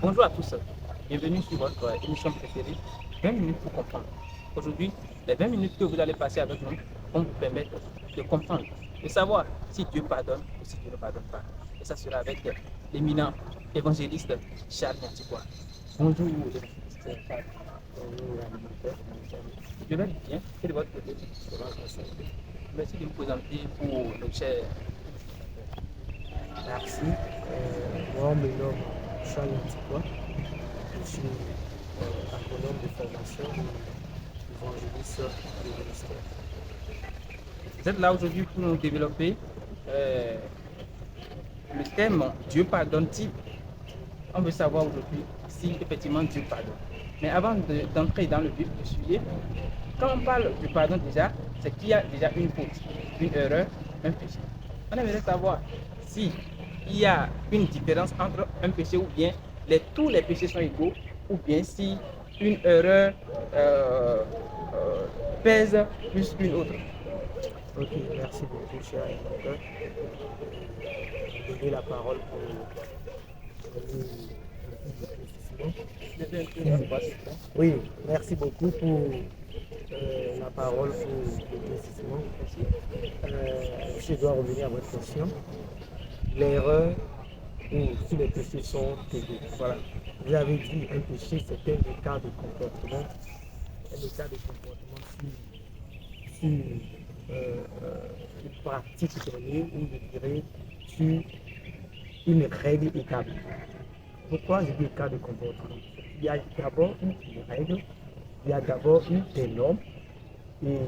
Bonjour à tous, bienvenue sur votre émission préférée, 20 minutes pour comprendre. Aujourd'hui, les 20 minutes que vous allez passer avec nous vont vous permettre de comprendre, de savoir si Dieu pardonne ou si Dieu ne pardonne pas. Et ça sera avec l'éminent évangéliste Charles Nantibois. Bonjour, évangéliste Charles. Bonjour, animateur. Je vais bien, c'est de votre côté. Merci de vous présenter pour nos chers. Merci. Moi, je me nomme Charles Antipois. Je suis agronome de formation et évangéliste de ministère. Vous êtes là aujourd'hui pour nous développer le thème Dieu pardonne-t-il. On veut savoir aujourd'hui si effectivement Dieu pardonne. Mais avant d'entrer dans le vif du sujet, quand on parle du pardon déjà, c'est qu'il y a déjà une faute, une erreur, un péché. On aimerait savoir si il y a une différence entre un péché ou bien tous les péchés sont égaux ou bien si une erreur pèse plus qu'une autre. Ok, merci beaucoup, cher animateur. Je vais donner la parole pour donner un peu de précision. Oui, merci beaucoup pour la parole pour l'éclaircissement. Je dois revenir à votre question. L'erreur ou si les péchés sont égaux. Voilà. Vous avez dit un péché, c'est un écart de comportement. Un écart de comportement sur une pratique donnée ou je dirais sur une règle établie. Pourquoi je dis écart de comportement? Il y a d'abord une règle, il y a d'abord des normes. Et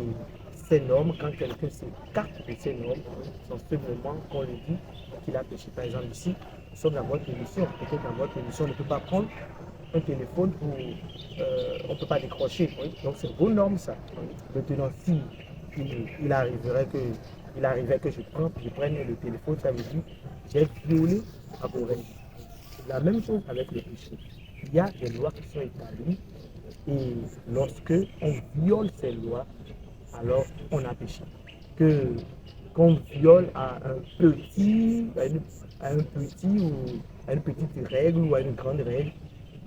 ces normes, quand quelqu'un s'écarte de ces normes, c'est en ce moment qu'on lui dit qu'il a péché. Par exemple, ici, nous sommes dans votre émission. Peut-être dans votre émission, on ne peut pas prendre un téléphone où on ne peut pas décrocher. Oui. Donc, c'est vos normes, ça. Maintenant, si il arrivait que je prenne le téléphone, ça veut dire j'ai violé à vos règles. La même chose avec le péché. Il y a des lois qui sont établies et lorsque on viole ces lois, alors on a péché. Qu'on viole à un petit, ou à une petite règle ou à une grande règle,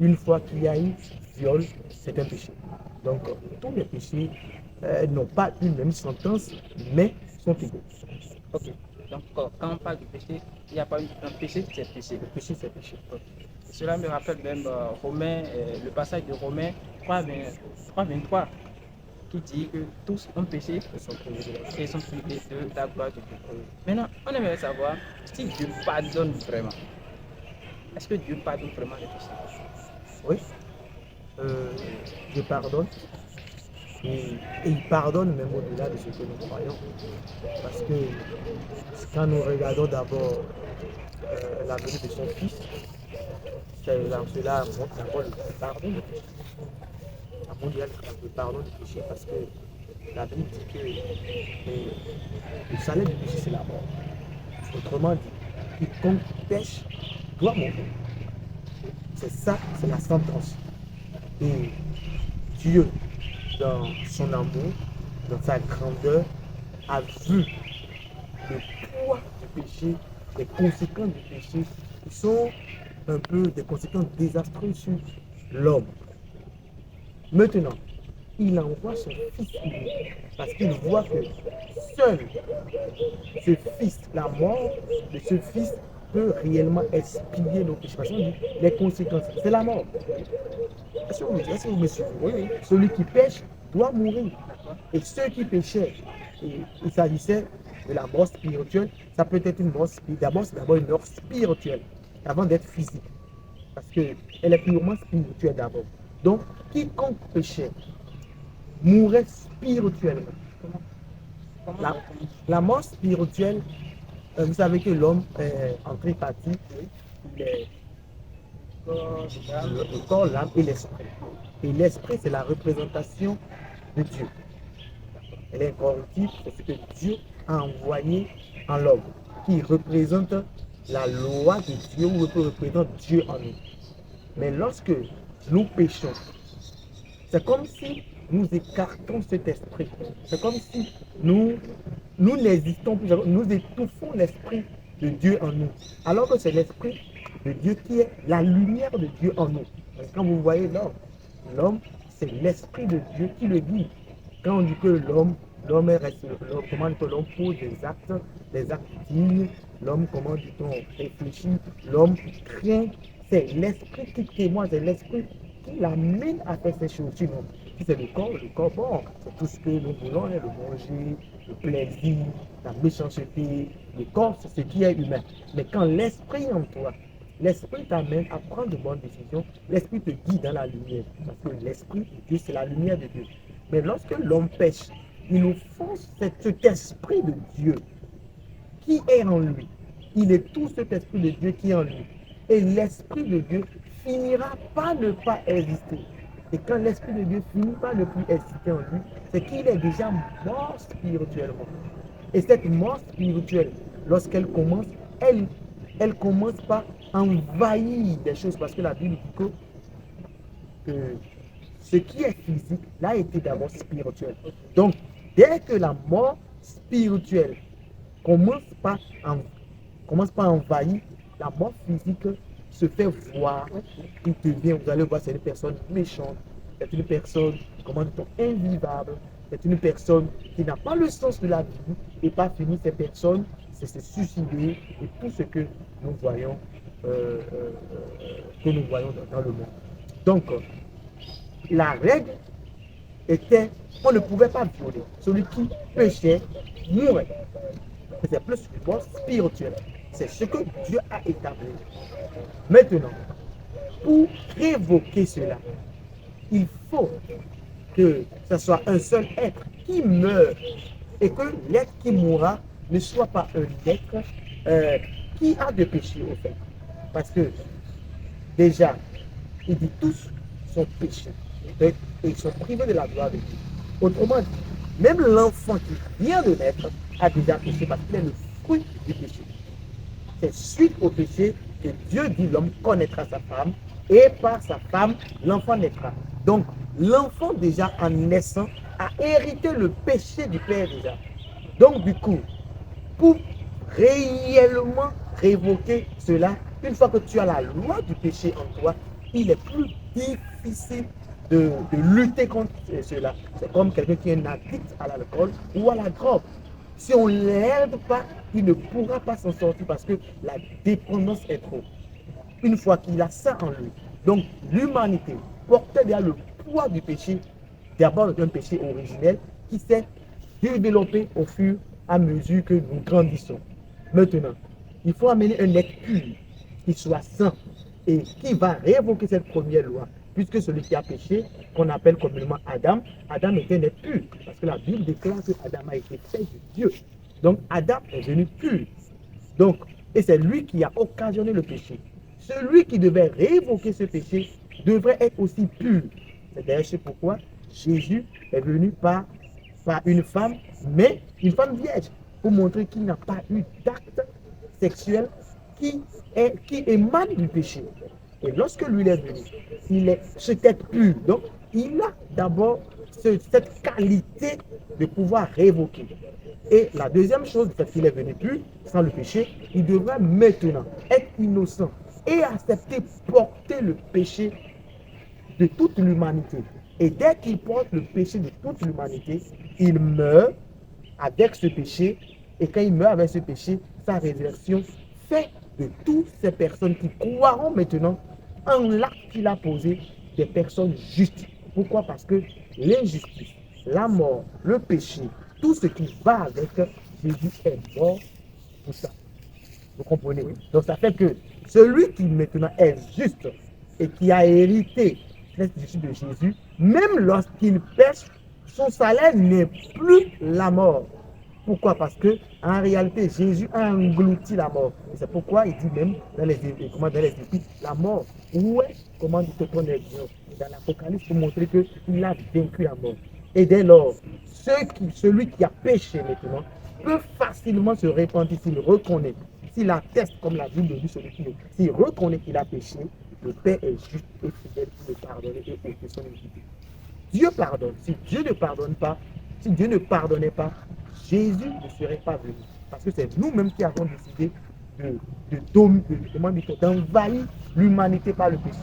une fois qu'il y a eu viol, c'est un péché. Donc tous les péchés n'ont pas une même sentence, mais sont égaux. Ok. Donc quand on parle de péché, il n'y a pas un péché, c'est péché. Le péché, c'est péché. Okay. Cela me rappelle même Romain, le passage de Romains 3:23 qui dit que tous ont péché et sont privés de la gloire de Dieu. Maintenant, on aimerait savoir si Dieu pardonne vraiment. Est-ce que Dieu pardonne vraiment les péchés? Oui, Dieu pardonne. Et il pardonne même au-delà de ce que nous croyons. Parce que quand nous regardons d'abord la venue de son Fils, cela montre d'abord le pardon du péché. La mondiale, le pardon du péché, parce que la Bible dit que le salaire du péché, c'est la mort. Autrement dit, quiconque pêche doit mourir. C'est ça, c'est la sentence. Et Dieu, dans son amour, dans sa grandeur, a vu le poids du péché, les conséquences du péché, qui sont un peu des conséquences désastreuses sur l'homme. Maintenant, il envoie son fils unique parce qu'il voit que seul ce fils, la mort de ce fils peut réellement expier nos péchés. Parce qu'on dit les conséquences, c'est la mort. Est-ce que vous me suivez? Oui. Celui qui pêche doit mourir. Et ceux qui péchaient, il s'agissait de la mort spirituelle, ça peut être une mort spirituelle. D'abord, c'est d'abord une mort spirituelle, avant d'être physique. Parce qu'elle est purement spirituelle d'abord. Donc, quiconque péchait mourait spirituellement. La mort spirituelle, vous savez que l'homme est en tripartite, le corps, l'âme et l'esprit. Et l'esprit, c'est la représentation de Dieu. Elle est incorruptible, c'est ce que Dieu a envoyé en l'homme, qui représente la loi de Dieu ou représente Dieu en nous. Mais lorsque nous péchons, c'est comme si nous écartons cet esprit. C'est comme si nous n'existons plus, nous étouffons l'esprit de Dieu en nous. Alors que c'est l'esprit de Dieu qui est la lumière de Dieu en nous. Parce que quand vous voyez l'homme, c'est l'Esprit de Dieu qui le guide. Quand on dit que l'homme comment dit-on, l'homme pose des actes dignes, l'homme, comment dit-on, réfléchit, l'homme craint, c'est l'Esprit qui témoigne, c'est l'Esprit qui l'amène à faire ces choses. Sinon, si c'est le corps, bon, c'est tout ce que nous voulons, hein, le manger, le plaisir, la méchanceté, le corps, c'est ce qui est humain. Mais quand l'Esprit est en toi, l'Esprit t'amène à prendre de bonnes décisions, l'Esprit te guide dans la lumière, parce que l'Esprit de Dieu, c'est la lumière de Dieu. Mais lorsque l'homme pêche, il nous force cet esprit de Dieu qui est en lui. Il est tout cet esprit de Dieu qui est en lui. Et l'esprit de Dieu finira par ne pas exister. Et quand l'esprit de Dieu finit par ne plus exister en lui, c'est qu'il est déjà mort spirituellement. Et cette mort spirituelle, lorsqu'elle commence, elle commence par envahir des choses. Parce que la Bible dit que ce qui est physique, là, été d'abord spirituel. Donc, dès que la mort spirituelle commence par envahir, la mort physique se fait voir, il devient, vous allez voir, c'est une personne méchante, c'est une personne, comment dit-on, invivable, c'est une personne qui n'a pas le sens de la vie, et pas fini, ces personnes, c'est se suicider, et tout ce que nous voyons, dans le monde. Donc, la règle était, on ne pouvait pas violer. Celui qui péchait mourait. C'est plus une mort spirituelle. C'est ce que Dieu a établi. Maintenant, pour révoquer cela, il faut que ce soit un seul être qui meurt et que l'être qui mourra ne soit pas un être qui a de péché au fait. Parce que déjà, il dit tous sont péchés. Et ils sont privés de la gloire de Dieu. Autrement dit, même l'enfant qui vient de naître a déjà péché parce qu'il est le fruit du péché. C'est suite au péché que Dieu dit l'homme connaîtra sa femme et par sa femme, l'enfant naîtra. Donc, l'enfant déjà en naissant a hérité le péché du père déjà. Donc, du coup, pour réellement révoquer cela, une fois que tu as la loi du péché en toi, il est plus difficile de lutter contre cela. C'est comme quelqu'un qui est addict à l'alcool ou à la drogue. Si on ne l'aide pas, il ne pourra pas s'en sortir parce que la dépendance est trop. Une fois qu'il a ça en lui, donc l'humanité portait déjà le poids du péché, d'abord un péché originel qui s'est développé au fur et à mesure que nous grandissons. Maintenant, il faut amener un être pur qui soit saint et qui va révoquer cette première loi. Puisque celui qui a péché, qu'on appelle communément Adam, Adam était un être pur. Parce que la Bible déclare que Adam a été fait de Dieu. Donc Adam est devenu pur. Donc, et c'est lui qui a occasionné le péché. Celui qui devait révoquer ce péché devrait être aussi pur. C'est d'ailleurs pourquoi Jésus est venu par une femme, mais une femme vierge, pour montrer qu'il n'a pas eu d'acte sexuel qui émane du péché. Et lorsque lui est venu, il est peut-être pur. Donc, il a d'abord cette qualité de pouvoir révoquer. Et la deuxième chose, c'est qu'il est venu pur, sans le péché, il devrait maintenant être innocent et accepter porter le péché de toute l'humanité. Et dès qu'il porte le péché de toute l'humanité, il meurt avec ce péché. Et quand il meurt avec ce péché, sa résurrection fait de toutes ces personnes qui croiront maintenant en l'acte qu'il a posé des personnes justes. Pourquoi? Parce que l'injustice, la mort, le péché, tout ce qui va avec, Jésus est mort pour ça. Vous comprenez? Donc ça fait que celui qui maintenant est juste et qui a hérité cette justice de Jésus, même lorsqu'il pêche, son salaire n'est plus la mort. Pourquoi? Parce que en réalité, Jésus a englouti la mort. C'est pourquoi il dit même dans les Épîtres, la mort, où est, comment dit-on, dans l'Apocalypse, pour montrer qu'il a vaincu la mort. Et dès lors, celui qui a péché maintenant peut facilement se repentir s'il reconnaît, s'il atteste, comme la Bible dit, s'il reconnaît qu'il a péché, le Père est juste et fidèle pour le pardonner et ôter son iniquité. Dieu pardonne. Si Dieu ne pardonne pas, si Dieu ne pardonnait pas, Jésus ne serait pas venu. Parce que c'est nous-mêmes qui avons décidé d'envahir l'humanité par le péché.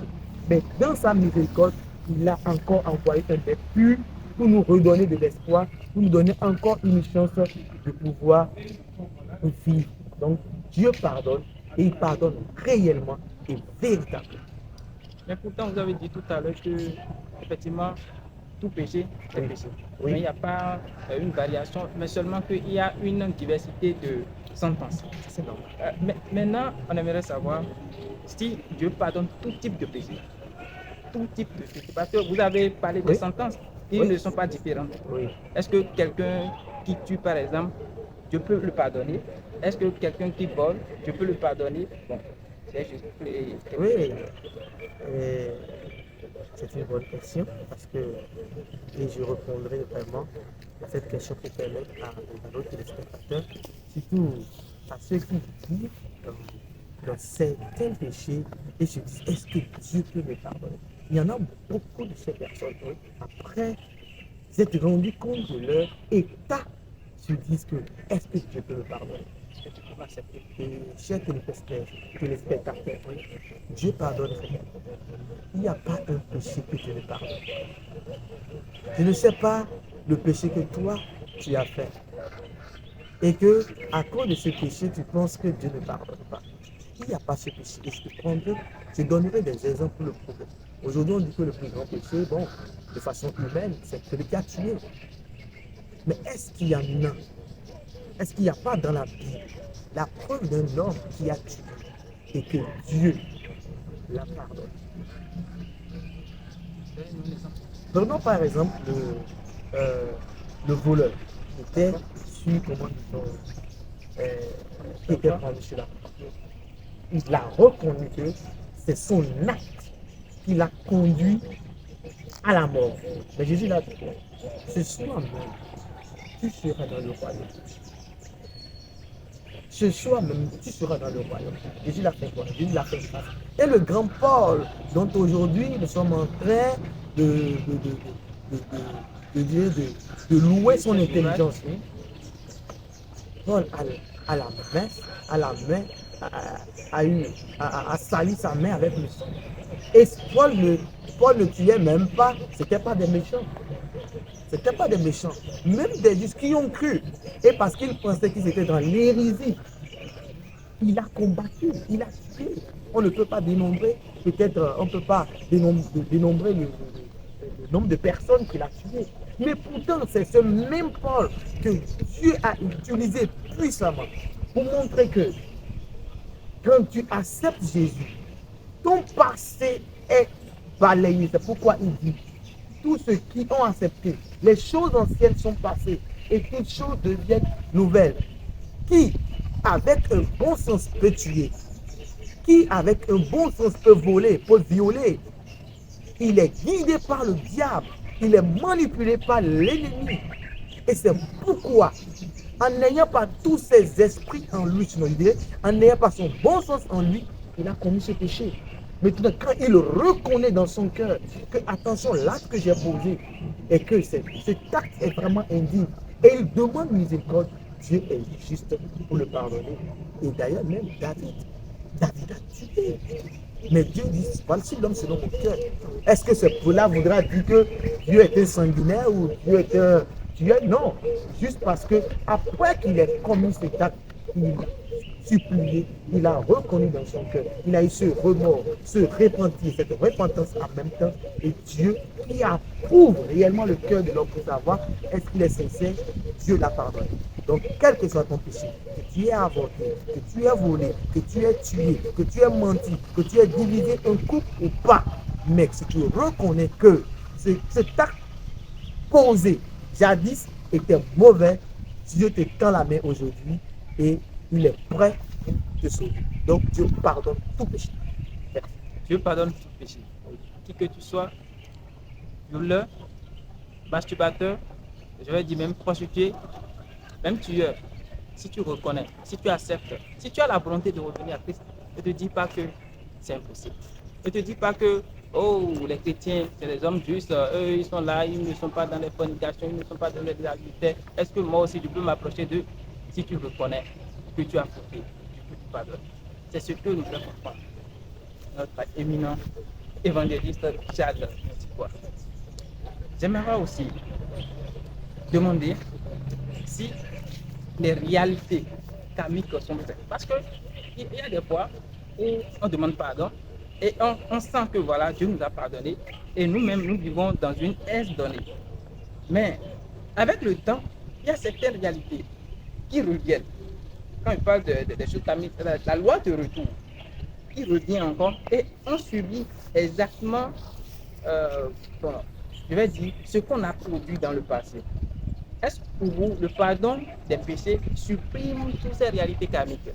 Mais dans sa miséricorde, il a encore envoyé un Père pur pour nous redonner de l'espoir, pour nous donner encore une chance de pouvoir vivre. Donc, Dieu pardonne et il pardonne réellement et véritablement. Mais pourtant, vous avez dit tout à l'heure que, effectivement, tout péché, c'est Oui. péché. Oui. Mais il n'y a pas une variation, mais seulement qu'il y a une diversité de sentences. C'est normal. Mais maintenant, on aimerait savoir si Dieu pardonne tout type de péché. Tout type de péché. Parce que vous avez parlé des Oui. sentences, ils Oui. ne sont pas différentes. Oui. Est-ce que quelqu'un qui tue, par exemple, Dieu peut le pardonner? Est-ce que quelqu'un qui vole, Dieu peut le pardonner? Bon, c'est juste. Oui. C'est une bonne question parce que et je répondrai vraiment à cette question pour permettre à nos téléspectateurs, surtout à ceux qui vivent dans certains péchés et se disent est-ce que Dieu peut me pardonner? Il y en a beaucoup de ces personnes, après s'être rendu compte de leur état, se disent que est-ce que Dieu peut me pardonner? Et chers téléspectateurs, Dieu pardonne réellement. Il n'y a pas un péché que Dieu ne pardonne. Je ne sais pas le péché que toi tu as fait. Et que à cause de ce péché, tu penses que Dieu ne pardonne pas. Il n'y a pas ce péché. Et je donnerai des exemples pour le prouver. Aujourd'hui, on dit que le plus grand péché, bon, de façon humaine, c'est celui qui a tué. Mais est-ce qu'il y en a? Est-ce qu'il n'y a pas dans la Bible la preuve d'un homme qui a tué et que Dieu l'a pardonné? Prenons par exemple le voleur qui était sur, comment dit-on, qui était pendu sur la croix. Il a reconnu que c'est son acte qui l'a conduit à la mort. Mais Jésus l'a dit, ce soir même, tu seras dans le royaume. Ce soir même, tu seras dans le royaume. Jésus l'a fait quoi? Jésus l'a fait grâce. Et le grand Paul, dont aujourd'hui nous sommes en train de louer son intelligence. Paul à la messe, à la main, a sali sa main avec le sang. Et Paul ne tuait même pas, c'était pas des méchants. C'était pas des méchants, même des justes qui ont cru. Et parce qu'ils pensaient qu'ils étaient dans l'hérésie, il a combattu, il a tué. On ne peut pas dénombrer, peut-être, on ne peut pas dénombrer le nombre de personnes qu'il a tuées. Mais pourtant, c'est ce même Paul que Dieu a utilisé puissamment pour montrer que quand tu acceptes Jésus, ton passé est balayé. C'est pourquoi il dit tous ceux qui ont accepté, les choses anciennes sont passées et toutes choses deviennent nouvelles. Qui, avec un bon sens, peut tuer? Qui, avec un bon sens, peut voler, peut violer? Il est guidé par le diable, il est manipulé par l'ennemi. Et c'est pourquoi, en n'ayant pas tous ces esprits en lui, en n'ayant pas son bon sens en lui, il a commis ce péché. Maintenant, quand il reconnaît dans son cœur que, attention, l'acte que j'ai posé et que cet acte est vraiment indigne, et il demande miséricorde, Dieu est juste pour le pardonner. Et d'ailleurs, même David a tué. Mais Dieu dit, voici l'homme selon mon cœur. Est-ce que ce pour-là voudra dire que Dieu était sanguinaire ou Dieu était tueur? Non. Juste parce que après qu'il ait commis cet acte, il supplié, il a reconnu dans son cœur, il a eu ce remords, ce repentir, cette repentance en même temps, et Dieu qui approuve réellement le cœur de l'homme pour savoir est-ce qu'il est sincère, Dieu l'a pardonné. Donc, quel que soit ton péché, que tu aies avorté, que tu aies volé, que tu aies tué, que tu aies menti, que tu aies divisé un couple ou pas, mais si tu reconnais que cet acte posé jadis était mauvais, Dieu te tend la main aujourd'hui et il est prêt pour te sauver. Donc Dieu pardonne tout péché. Merci. Dieu pardonne tout péché. Qui que tu sois, violeur, masturbateur, je vais dire même prostituée, même tueur, si tu reconnais, si tu acceptes, si tu as la volonté de revenir à Christ, ne te dis pas que c'est impossible. Ne te dis pas que, oh, les chrétiens, c'est des hommes justes, eux, ils sont là, ils ne sont pas dans les fornications, ils ne sont pas dans les adultères. Est-ce que moi aussi, je peux m'approcher d'eux? Si tu reconnais que tu as fauté, que tu pardonnes. C'est ce que nous devons comprendre. Notre éminent évangéliste Charles Notikoa. J'aimerais aussi demander si les réalités karmiques sont vraies. Parce qu'il y a des fois où on demande pardon et on sent que voilà, Dieu nous a pardonné et nous-mêmes, nous vivons dans une aise donnée. Mais avec le temps, il y a certaines réalités qui reviennent. Quand il parle des choses karmiques, la loi de retour qui revient encore et on subit exactement, je vais dire, ce qu'on a produit dans le passé. Est-ce que pour vous, le pardon des péchés supprime toutes ces réalités karmiques?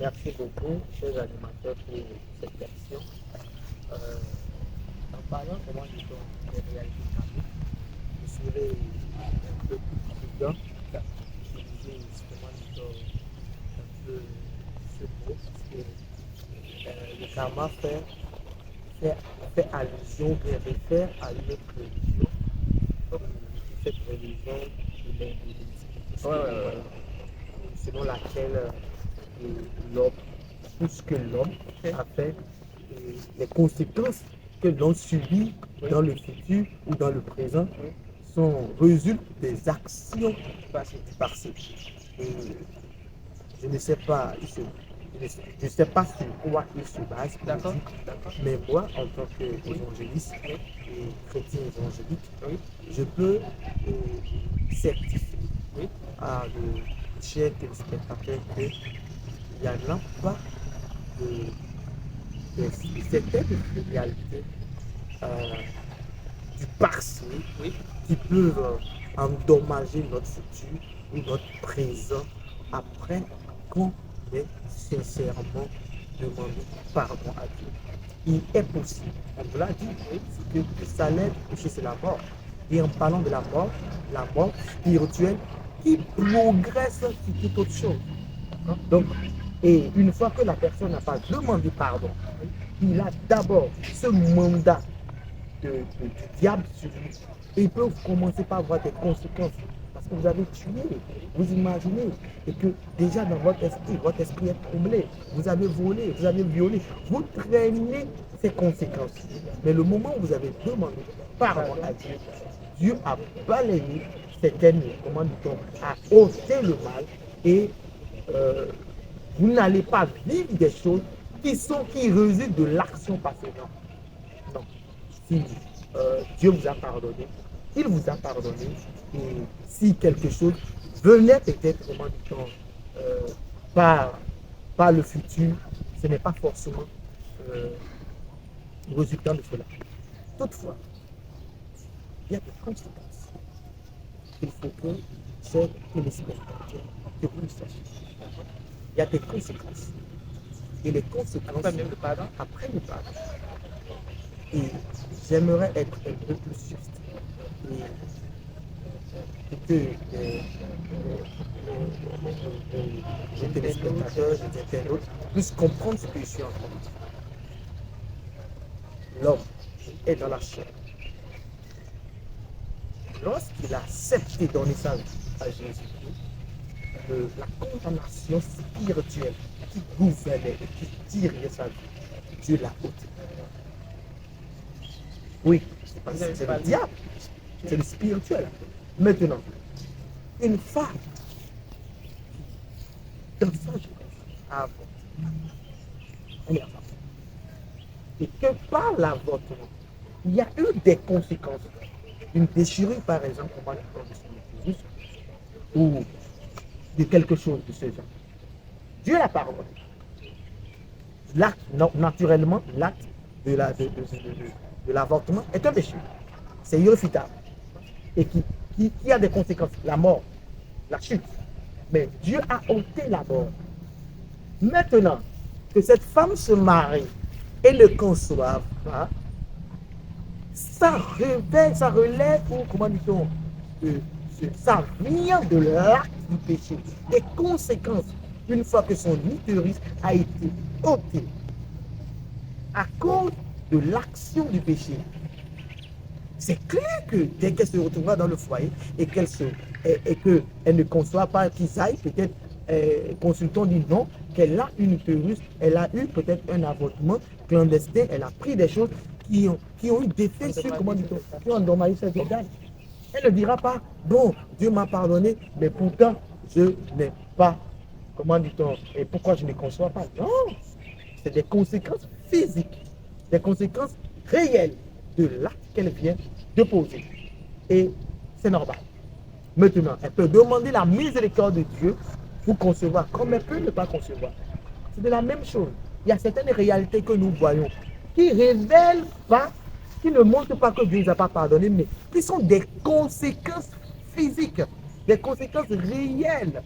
Merci beaucoup, chers animateurs, pour cette question. En parlant comment dit-on des réalités karmiques, je serais un peu plus prudent d'utiliser comment dit-on un peu ce mot, parce que le karma fait allusion, bien réfère à une autre religion, cette religion de l'hindouisme, selon laquelle l'homme, tout ce que l'homme a fait, les conséquences que l'on subit dans le futur ou dans le présent résultent des actions du passé. Et je ne sais pas, je ne sais pas sur quoi il se base, D'accord. mais moi, en tant qu'évangéliste et chrétien évangélique, je peux certifier à le cher téléspectateur qu'il n'y en a pas de certaines réalités du passé qui peuvent endommager notre futur ou notre présent après qu'on ait sincèrement demandé pardon à Dieu. Il est possible, on vous l'a dit, que le salaire du péché c'est la mort. Et en parlant de la mort spirituelle qui progresse sur toute autre chose. Donc, et une fois que la personne n'a pas demandé pardon, il a d'abord ce mandat du diable sur lui. Et il peut commencer par avoir des conséquences. Parce que vous avez tué, vous imaginez, et que déjà dans votre esprit est troublé. Vous avez volé, vous avez violé, vous traînez ces conséquences. Mais le moment où vous avez demandé pardon à Dieu, Dieu a balayé certaines, comment dit-on, a ôté le mal et vous n'allez pas vivre des choses qui résultent de l'action passée. Non. Si Dieu vous a pardonné, il vous a pardonné. Et si quelque chose venait peut-être, comment dit-on, par le futur, ce n'est pas forcément le résultat de cela. Toutefois, il y a des conséquences. Il faut que, chers téléspectateurs, que vous le sachiez. Il y a des conséquences. Et les conséquences Après le pardon. Et j'aimerais être un peu plus juste. Et que les téléspectateurs, les internautes puissent comprendre ce que je suis en train de dire. L'homme est dans la chair. Lorsqu'il a accepté de donner sa vie à Jésus, la condamnation spirituelle qui gouvernait et qui tirait sa vie, Dieu l'a ôté. Oui, c'est le diable, c'est le spirituel. Maintenant, une femme dans sa jeunesse a avorté. Elle est avortée. Et que par l'avortement, il y a eu des conséquences. Une déchirure, par exemple, comme on dit, ou de quelque chose de ce genre. Dieu l'a pardonné. L'acte, naturellement, l'acte de l'avortement est un péché. C'est irréfutable. Et qui a des conséquences. La mort, la chute. Mais Dieu a ôté la mort. Maintenant que cette femme se marie et ne conçoive pas, ça relève, ou comment dit-on, ça vient de l'acte du péché. Des conséquences, une fois que son utérus a été ôté à cause de l'action du péché. C'est clair que dès qu'elle se retrouvera dans le foyer et qu'elle ne conçoit pas, qu'ils aillent peut-être consultant dit non, qu'elle a une utérus, elle a eu peut-être un avortement clandestin, elle a pris des choses qui ont eu des faits sur, comment dit-on, qui ont endommagé cet organe. Elle ne dira pas, bon, Dieu m'a pardonné, mais pourtant, je n'ai pas, comment dit-on, et pourquoi je ne conçois pas. Non, c'est des conséquences physiques, des conséquences réelles de l'acte qu'elle vient de poser. Et c'est normal. Maintenant, elle peut demander la miséricorde de Dieu pour concevoir, comme elle peut ne pas concevoir. C'est de la même chose. Il y a certaines réalités que nous voyons qui ne révèlent pas, qui ne montrent pas que Dieu ne nous a pas pardonné, mais qui sont des conséquences physiques, des conséquences réelles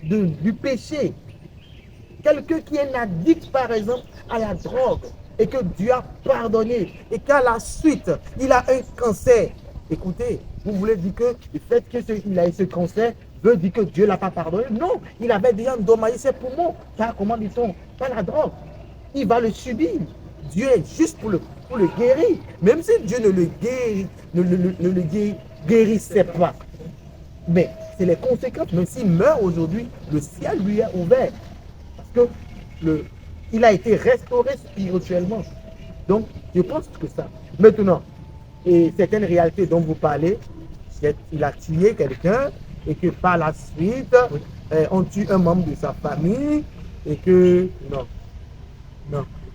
du péché. Quelqu'un qui est addict, par exemple, à la drogue, et que Dieu a pardonné, et qu'à la suite, il a un cancer. Écoutez, vous voulez dire que le fait qu'il a eu ce cancer veut dire que Dieu ne l'a pas pardonné? Non, il avait déjà endommagé ses poumons, par, comment dit-on, par la drogue. Il va le subir. Dieu est juste pour le guérir. Même si Dieu ne le guérissait pas. Mais c'est les conséquences. Même s'il meurt aujourd'hui, le ciel lui est ouvert. Parce que il a été restauré spirituellement. Donc, je pense que ça. Maintenant, et certaines réalités dont vous parlez, il a tué quelqu'un et que par la suite, on tue un membre de sa famille et que, non,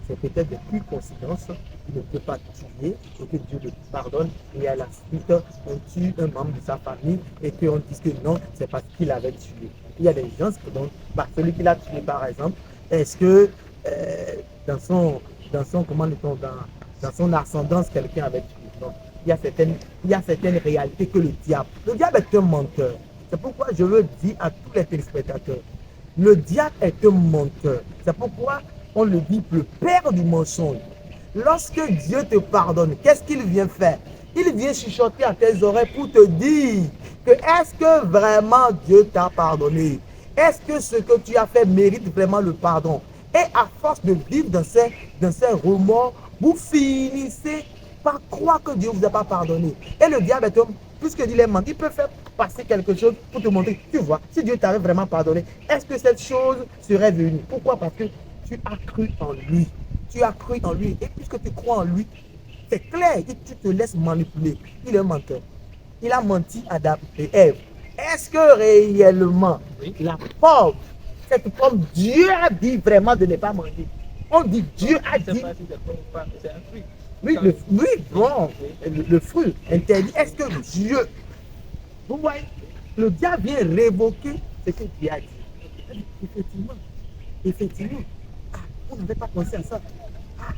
c'est peut-être des plus coïncidences. Il ne peut pas tuer et que Dieu le pardonne et à la suite, on tue un membre de sa famille et qu'on dise que non, c'est parce qu'il avait tué. Il y a des gens, donc, celui qui l'a tué par exemple, est-ce que dans son ascendance, quelqu'un avait tué? Non. Il y a certaines réalités que le diable est un menteur. C'est pourquoi je veux dire à tous les téléspectateurs, le diable est un menteur. C'est pourquoi on le dit le père du mensonge. Lorsque Dieu te pardonne, qu'est-ce qu'il vient faire? Il vient chuchoter à tes oreilles pour te dire que est-ce que vraiment Dieu t'a pardonné? Est-ce que ce que tu as fait mérite vraiment le pardon? Et à force de vivre dans ces remords, vous finissez par croire que Dieu ne vous a pas pardonné. Et le diable est homme, puisque il est menteur, il peut faire passer quelque chose pour te montrer, tu vois, si Dieu t'avait vraiment pardonné, est-ce que cette chose serait venue? Pourquoi? Parce que tu as cru en lui. Tu as cru en lui. Et puisque tu crois en lui, c'est clair que tu te laisses manipuler. Il est un menteur. Il a menti à Adam et Ève. Est-ce que réellement, la pauvre, cette pomme, Dieu a dit vraiment de ne pas manger? On dit Dieu a dit. Oui, bon, le fruit interdit. Est-ce que Dieu, vous voyez, le diable vient révoquer ce que Dieu a dit. Effectivement. Ah, on n'avait pas pensé à ça. Ah,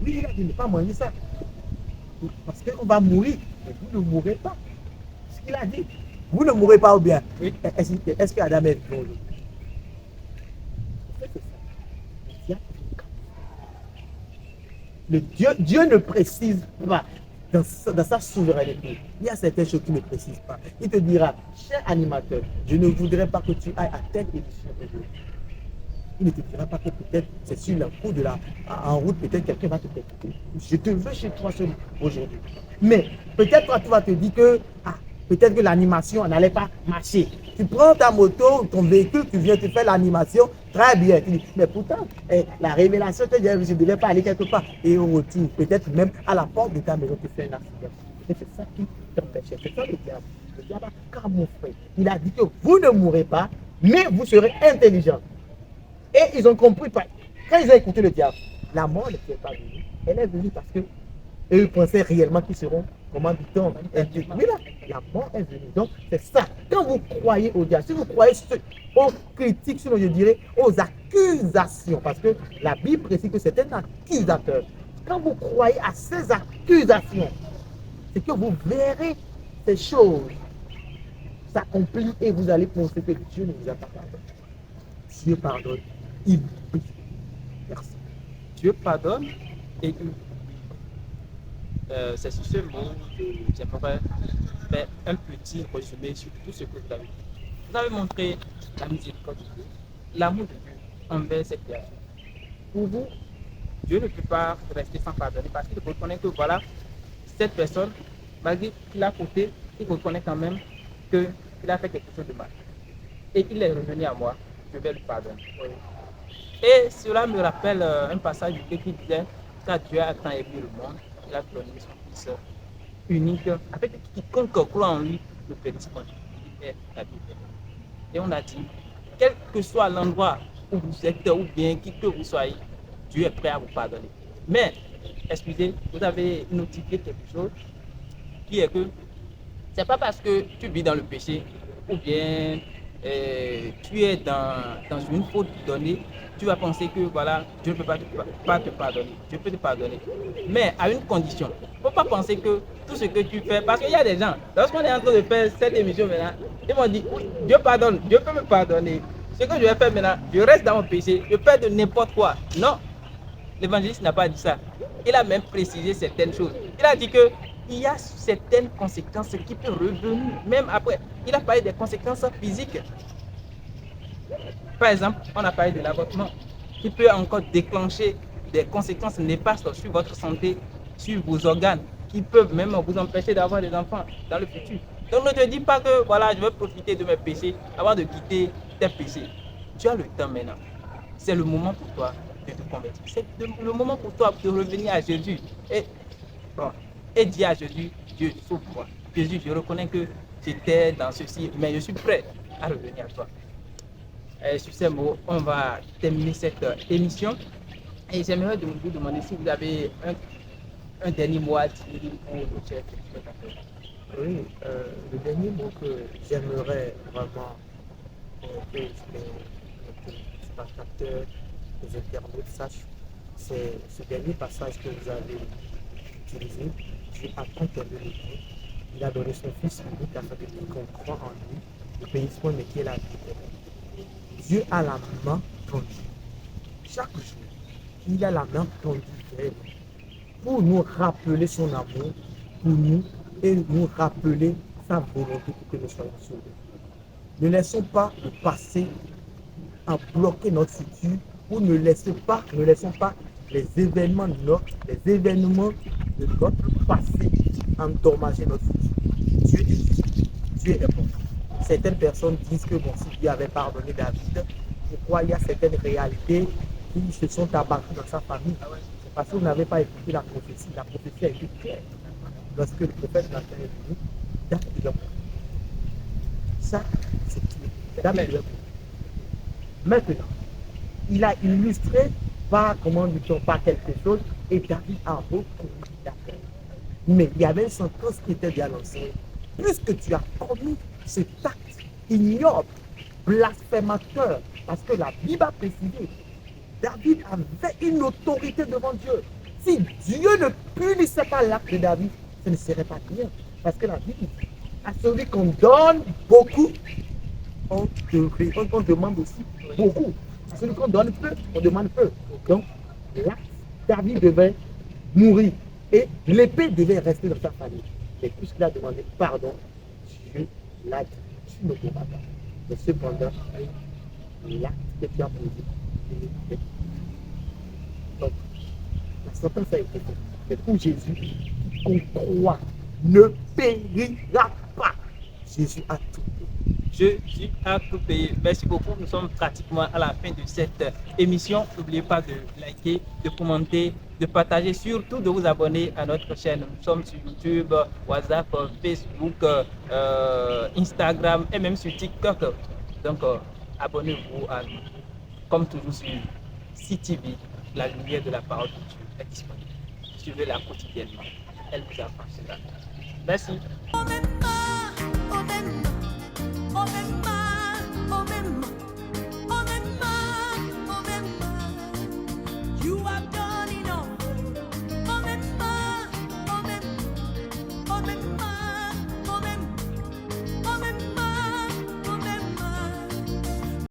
oui, il a dit de ne pas manger ça. Parce qu'on va mourir, mais vous ne mourrez pas. Ce qu'il a dit, vous ne mourrez pas ou bien. Oui. Est-ce qu'Adam est vivant? Dieu ne précise pas dans sa souveraineté. Il y a certaines choses qu'il ne précise pas. Il te dira, cher animateur, je ne voudrais pas que tu ailles à telle édition aujourd'hui. Il ne te dira pas que peut-être c'est sur la route en route, peut-être quelqu'un va te écouter. Je te veux chez toi aujourd'hui. Mais peut-être toi, tu vas te dire que peut-être que l'animation n'allait pas marcher. Tu prends ta moto, ton véhicule, tu viens te faire l'animation, très bien. Tu dis, mais pourtant, la révélation te dit, je ne devais pas aller quelque part. Et au retour, peut-être même à la porte de ta maison, tu fais un accident. Et c'est ça qui t'empêchait. C'est ça le diable. Le diable a camouflé. Il a dit que vous ne mourrez pas, mais vous serez intelligent. Et ils ont compris. Quand ils ont écouté le diable, la mort ne est pas venue. Elle est venue parce que eux pensaient réellement qu'ils seront, comment dit-on, mais là, la mort est venue. Donc, c'est ça. Quand vous croyez au diable, si vous croyez aux critiques, sinon je dirais aux accusations, parce que la Bible précise que c'est un accusateur. Quand vous croyez à ces accusations, c'est que vous verrez ces choses s'accomplir et vous allez penser que Dieu ne vous a pas pardonné. Dieu pardonne. Il oublie. Merci. Dieu pardonne et il c'est sur ce mot que j'aimerais faire un petit résumé sur tout ce que vous avez dit. Vous avez montré la miséricorde de Dieu, l'amour de Dieu envers cette créature. Pour vous, Dieu ne peut pas rester sans pardonner parce qu'il reconnaît que voilà, cette personne, malgré qu'il a fauté, il reconnaît quand même qu'il a fait quelque chose de mal. Et il est revenu à moi. je vais lui pardonner. Et cela me rappelle un passage biblique qui disait, car Dieu a tant aimé le monde, il a donné son Fils unique, avec quiconque croit en lui ne périsse point, mais la vie éternelle. Et on a dit, quel que soit l'endroit où vous êtes ou bien qui que vous soyez, Dieu est prêt à vous pardonner. Mais, excusez, vous avez notifié quelque chose qui est que c'est pas parce que tu vis dans le péché ou bien tu es dans une faute donnée, tu vas penser que voilà, Dieu ne peut pas te pardonner. Dieu peut te pardonner. Mais à une condition. Il ne faut pas penser que tout ce que tu fais, parce qu'il y a des gens, lorsqu'on est en train de faire cette émission maintenant, ils m'ont dit, oui, Dieu pardonne, Dieu peut me pardonner. Ce que je vais faire maintenant, je reste dans mon péché, je fais de n'importe quoi. Non, l'évangéliste n'a pas dit ça. Il a même précisé certaines choses. Il a dit que il y a certaines conséquences qui peuvent revenir, même après. Il a parlé des conséquences physiques. Par exemple, on a parlé de l'avortement, qui peut encore déclencher des conséquences néfastes sur votre santé, sur vos organes, qui peuvent même vous empêcher d'avoir des enfants dans le futur. Donc ne te dis pas que voilà, je vais profiter de mes péchés avant de quitter tes péchés. Tu as le temps maintenant. C'est le moment pour toi de te convertir. C'est le moment pour toi de revenir à Jésus. Et dire à Jésus, Dieu, sauve-moi. Jésus, je reconnais que j'étais dans ceci, mais je suis prêt à revenir à toi. Et sur ces mots, on va terminer cette émission. Et j'aimerais vous demander si vous avez un dernier mot à dire pour le chef. Oui, le dernier mot que j'aimerais vraiment que les spectateurs, les internautes sachent, c'est ce dernier passage que vous avez utilisé. Dieu a tant aimé le monde, il a donné son Fils unique afin que quiconque croit en lui ne périsse point, mais qui est la vie éternelle. Dieu a la main tendue. Chaque jour, il a la main tendue vers nous pour nous rappeler son amour pour nous et nous rappeler sa volonté pour que nous soyons sauvés. Ne laissons pas le passé en bloquer notre futur ou ne laissons pas les événements de notre passé endommager notre futur. Dieu est juste, Dieu est bon. Certaines personnes disent que bon, si Dieu avait pardonné David, pourquoi il y a certaines réalités qui se sont abattues dans sa famille? C'est parce que vous n'avez pas écouté la prophétie. La prophétie a été claire. Lorsque le prophète Nathan est venu, David est mort. Ça, c'est tout. David est mort. Maintenant, il a illustré par, comment dit-on, par quelque chose, et David a reconnu d'accord. Mais il y avait une sentence qui était bien lancée. Puisque tu as commis cet acte ignoble, blasphémateur, parce que la Bible a précisé, David avait une autorité devant Dieu. Si Dieu ne punissait pas l'acte de David, ce ne serait pas bien. Parce que la Bible dit, à celui qu'on donne beaucoup, on demande aussi beaucoup. À celui qu'on donne peu, on demande peu. Donc, là, David devait mourir et l'épée devait rester dans sa famille. Et puisqu'il a demandé pardon, Dieu l'a dit, tu ne pourras pas. Mais cependant, l'acte que tu as posé, il est fait. Donc, la sentence a été faite. Mais pour Jésus, qu'on croit ne périra pas. Jésus a tout payé. Jésus a tout payé. Merci beaucoup. Nous sommes pratiquement à la fin de cette émission. N'oubliez pas de liker, de commenter, de partager, surtout de vous abonner à notre chaîne. Nous sommes sur YouTube, WhatsApp, Facebook, Instagram et même sur TikTok. Donc, abonnez-vous à nous. Comme toujours sur CTV, la lumière de la parole de Dieu est disponible. Suivez-la quotidiennement. Elle vous apprend cela. Merci.